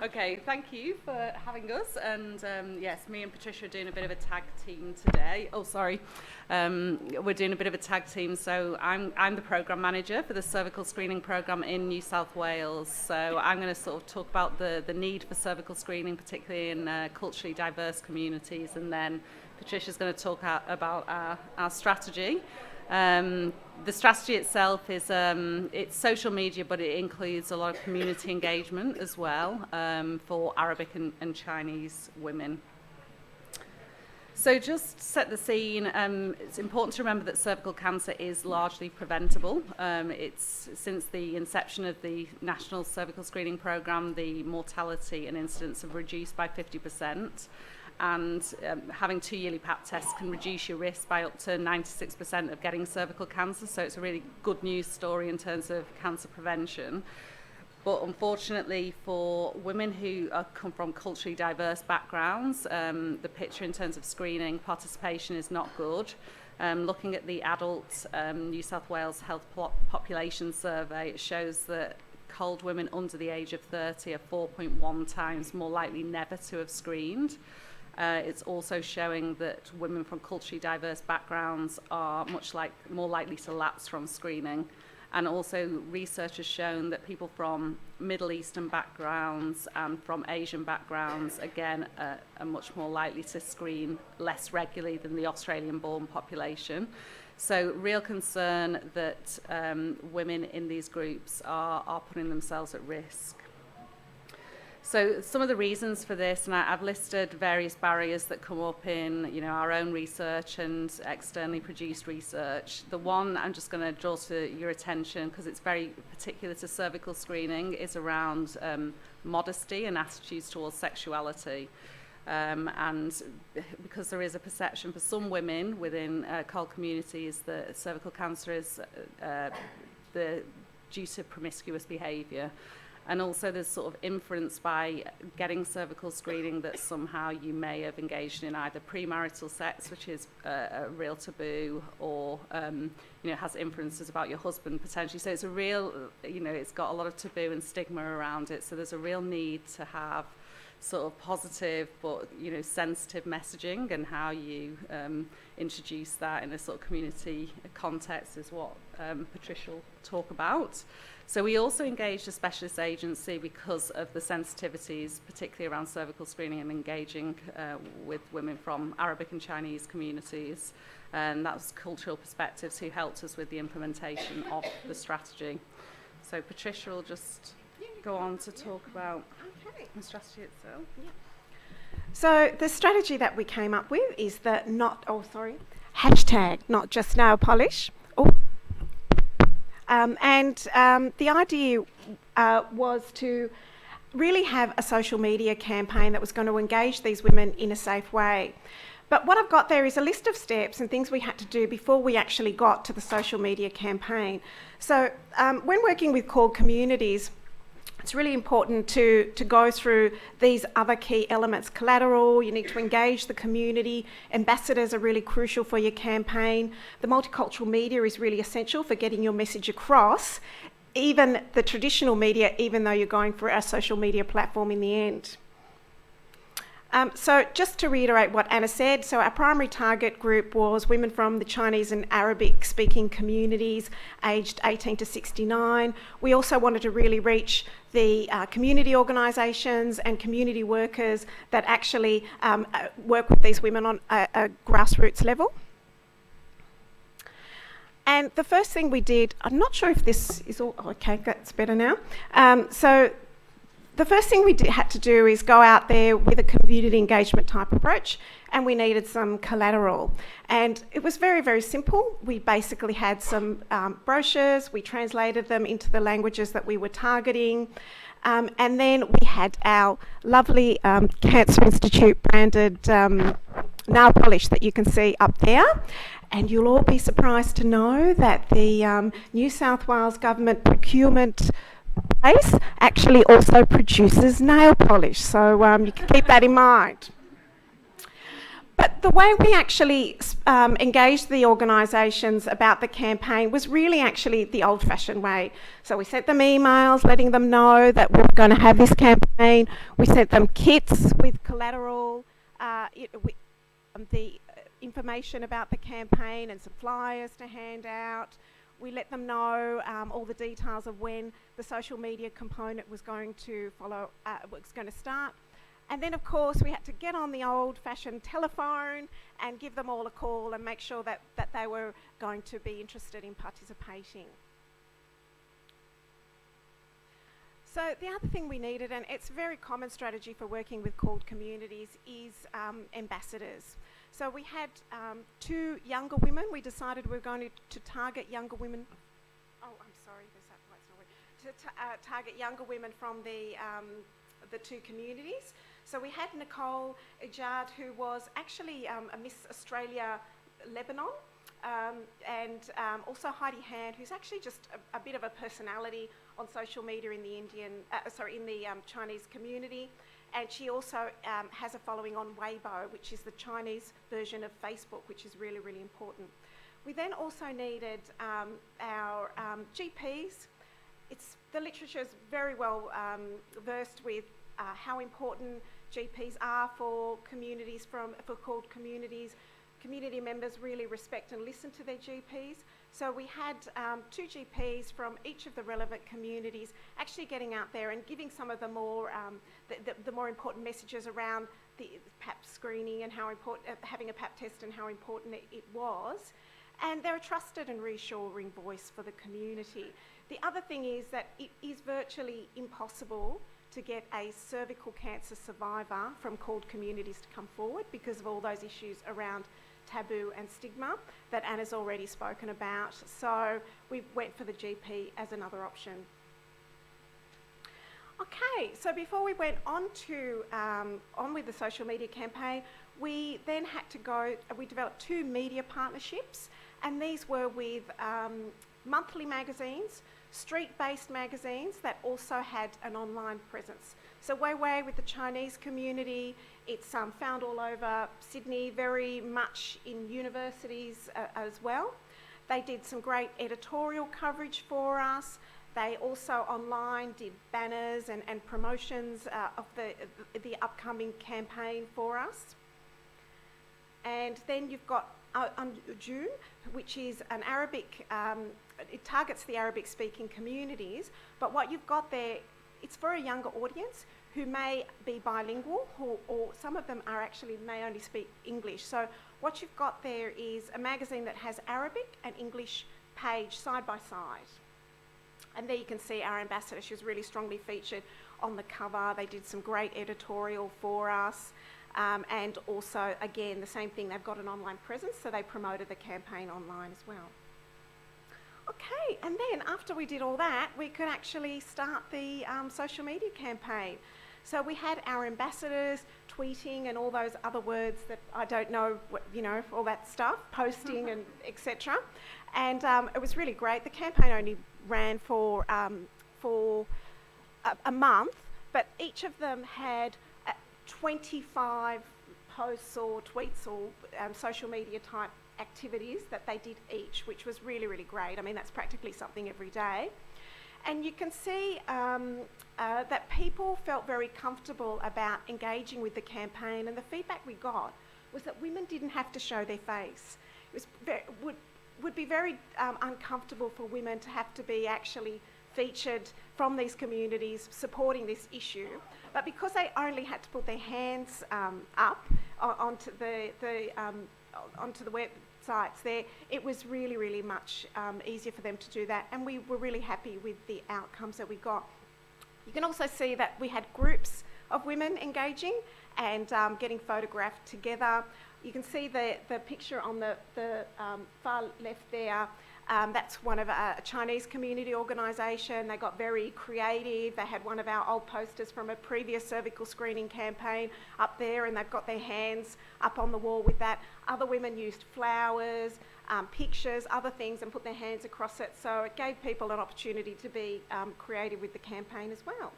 Okay, thank you for having us. And yes, me and Patricia are doing a bit of a tag team today. Oh, sorry. We're doing a bit of a tag team. So I'm the program manager for the cervical screening program in New South Wales. So I'm going to sort of talk about the need for cervical screening, particularly in culturally diverse communities. And then Patricia's going to talk about our strategy. The strategy itself is it's social media, but it includes a lot of community engagement as well for Arabic and Chinese women. So just set the scene, it's important to remember that cervical cancer is largely preventable. It's since the inception of the National Cervical Screening Programme, the mortality and incidence have reduced by 50%. And having 2 yearly pap tests can reduce your risk by up to 96% of getting cervical cancer. So it's a really good news story in terms of cancer prevention. But unfortunately for women who come from culturally diverse backgrounds, the picture in terms of screening participation is not good. Looking at the adult New South Wales Health Population Survey, it shows that cold women under the age of 30 are 4.1 times more likely never to have screened. It's also showing that women from culturally diverse backgrounds are more likely to lapse from screening. And also research has shown that people from Middle Eastern backgrounds and from Asian backgrounds, again, are much more likely to screen less regularly than the Australian-born population. So real concern that women in these groups are putting themselves at risk. So some of the reasons for this, and I've listed various barriers that come up in our own research and externally produced research. The one I'm just going to draw to your attention, because it's very particular to cervical screening, is around modesty and attitudes towards sexuality. And because there is a perception for some women within cold communities that cervical cancer is due to promiscuous behaviour. And also there's sort of inference by getting cervical screening that somehow you may have engaged in either premarital sex, which is a real taboo, or has inferences about your husband potentially. So it's a real, it's got a lot of taboo and stigma around it. So there's a real need to have sort of positive but sensitive messaging, and how you introduce that in a sort of community context is what Patricia will talk about. So we also engaged a specialist agency because of the sensitivities, particularly around cervical screening and engaging with women from Arabic and Chinese communities. And that was Cultural Perspectives, who helped us with the implementation of the strategy. So Patricia will just go on to talk about the strategy itself. Yeah. So the strategy that we came up with is the hashtag not just nail polish. The idea was to really have a social media campaign that was going to engage these women in a safe way. But what I've got there is a list of steps and things we had to do before we actually got to the social media campaign. So when working with core communities, it's really important to go through these other key elements. Collateral, you need to engage the community. Ambassadors are really crucial for your campaign. The multicultural media is really essential for getting your message across. Even the traditional media, even though you're going for a social media platform in the end. So just to reiterate what Anna said, so our primary target group was women from the Chinese and Arabic speaking communities aged 18 to 69. We also wanted to really reach the community organisations and community workers that actually work with these women on a grassroots level. And the first thing we did, I'm not sure if this is all, okay, that's better now. The first thing we had to do is go out there with a community engagement type approach, and we needed some collateral. And it was very, very simple. We basically had some brochures, we translated them into the languages that we were targeting, and then we had our lovely Cancer Institute branded nail polish that you can see up there. And you'll all be surprised to know that the New South Wales Government procurement place actually also produces nail polish, so you can keep that in mind. But the way we actually engaged the organisations about the campaign was really actually the old-fashioned way. So we sent them emails letting them know that we're going to have this campaign. We sent them kits with collateral, the information about the campaign and some flyers to hand out. We let them know all the details of when the social media component was going to start. And then, of course, we had to get on the old-fashioned telephone and give them all a call and make sure that they were going to be interested in participating. So the other thing we needed, and it's a very common strategy for working with called communities, is ambassadors. So we had 2 younger women. We decided we were going to target younger women. Oh, I'm sorry, there's that light's not working. To target younger women from the 2 communities. So we had Nicole Ijad, who was actually a Miss Australia Lebanon, and also Heidi Hand, who's actually just a bit of a personality on social media in the Chinese community. And she also has a following on Weibo, which is the Chinese version of Facebook, which is really, really important. We then also needed our GPs. The literature is very well versed with how important GPs are for communities, for called communities. Community members really respect and listen to their GPs. So we had 2 GPs from each of the relevant communities actually getting out there and giving some of the more important messages around the PAP screening and how important having a PAP test and how important it was. And they're a trusted and reassuring voice for the community. The other thing is that it is virtually impossible to get a cervical cancer survivor from called communities to come forward because of all those issues around taboo and stigma that Anna's already spoken about. So we went for the GP as another option. Okay, so before we went on with the social media campaign, we then had to we developed 2 media partnerships, and these were with monthly magazines, street-based magazines that also had an online presence. So Weiwei with the Chinese community, it's found all over Sydney, very much in universities as well. They did some great editorial coverage for us. They also online did banners and promotions of the upcoming campaign for us. And then you've got June, which is an Arabic, it targets the Arabic-speaking communities, but what you've got there, it's for a younger audience who may be bilingual, or some of them may only speak English. So what you've got there is a magazine that has Arabic and English page side by side. And there you can see our ambassador. She was really strongly featured on the cover. They did some great editorial for us. And also, again, the same thing, they've got an online presence, so they promoted the campaign online as well. Okay, and then after we did all that, we could actually start the social media campaign. So we had our ambassadors tweeting and all those other words that I don't know, all that stuff, posting and etc. And it was really great. The campaign only ran for a month, but each of them had 25 posts or tweets or social media type activities that they did each, which was really, really great. I mean, that's practically something every day. And you can see that people felt very comfortable about engaging with the campaign, and the feedback we got was that women didn't have to show their face. It was would be very uncomfortable for women to have to be actually featured from these communities supporting this issue. But because they only had to put their hands up onto the websites there, it was really, really much easier for them to do that. And we were really happy with the outcomes that we got. You can also see that we had groups of women engaging and getting photographed together. You can see the picture on the far left there. That's one of a Chinese community organisation. They got very creative. They had one of our old posters from a previous cervical screening campaign up there, and they've got their hands up on the wall with that. Other women used flowers, pictures, other things, and put their hands across it. So it gave people an opportunity to be creative with the campaign as well.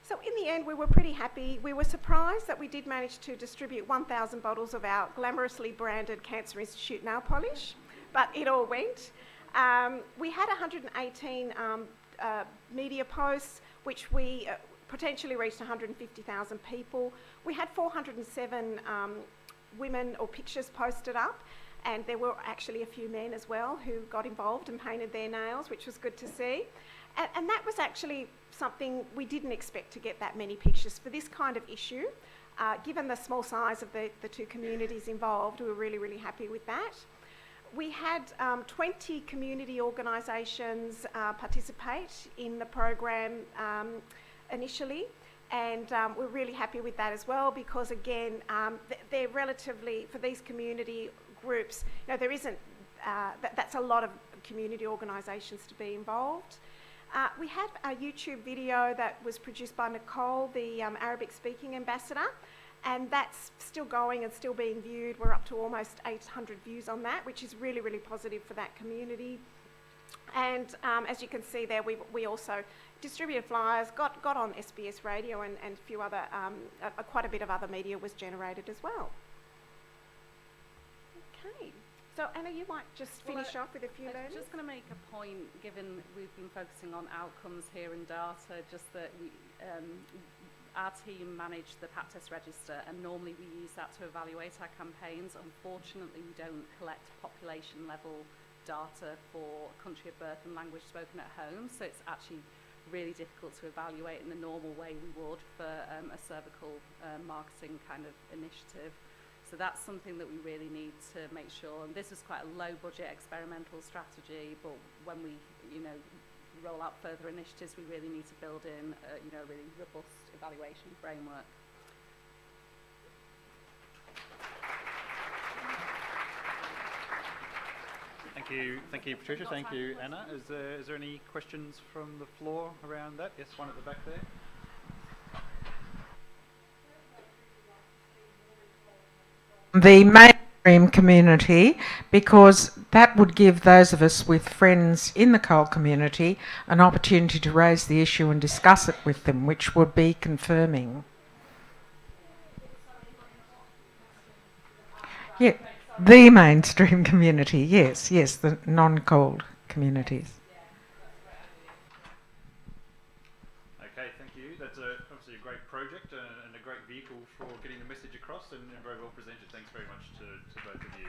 So in the end, we were pretty happy. We were surprised that we did manage to distribute 1,000 bottles of our glamorously branded Cancer Institute nail polish, but it all went. We had 118 media posts, which we potentially reached 150,000 people. We had 407 women or pictures posted up, and there were actually a few men as well who got involved and painted their nails, which was good to see. And that was actually something we didn't expect, to get that many pictures for this kind of issue. Given the small size of the two communities involved, we were really, really happy with that. We had 20 community organisations participate in the program initially, and we're really happy with that as well, because again, they're relatively, for these community groups, you know, there isn't, that's a lot of community organisations to be involved. We had a YouTube video that was produced by Nicole, the Arabic speaking ambassador, and that's still going and still being viewed. We're up to almost 800 views on that, which is really, really positive for that community. And as you can see there, we also distributed flyers, got on SBS radio, and a few other, quite a bit of other media was generated as well. Okay. So Anna, you might just finish off with a few learnings. I'm just going to make a point, given we've been focusing on outcomes here and data, just that we, our team manage the PAP test register, and normally we use that to evaluate our campaigns. Unfortunately, we don't collect population level data for country of birth and language spoken at home, so it's actually really difficult to evaluate in the normal way we would for a cervical marketing kind of initiative. So that's something that we really need to make sure, and this is quite a low budget experimental strategy, but when we, you know, roll out further initiatives, we really need to build in you know, a really robust evaluation framework. Thank you, Patricia. Thank you, Anna. Is there any questions from the floor around that? Yes, one at the back there. The mainstream community, because that would give those of us with friends in the coal community an opportunity to raise the issue and discuss it with them, which would be confirming. Yeah, the mainstream community, yes, the non-coal communities. Okay, thank you. That's obviously a great project and a great vehicle for getting the message across, and very well presented. Thanks very much to both of you.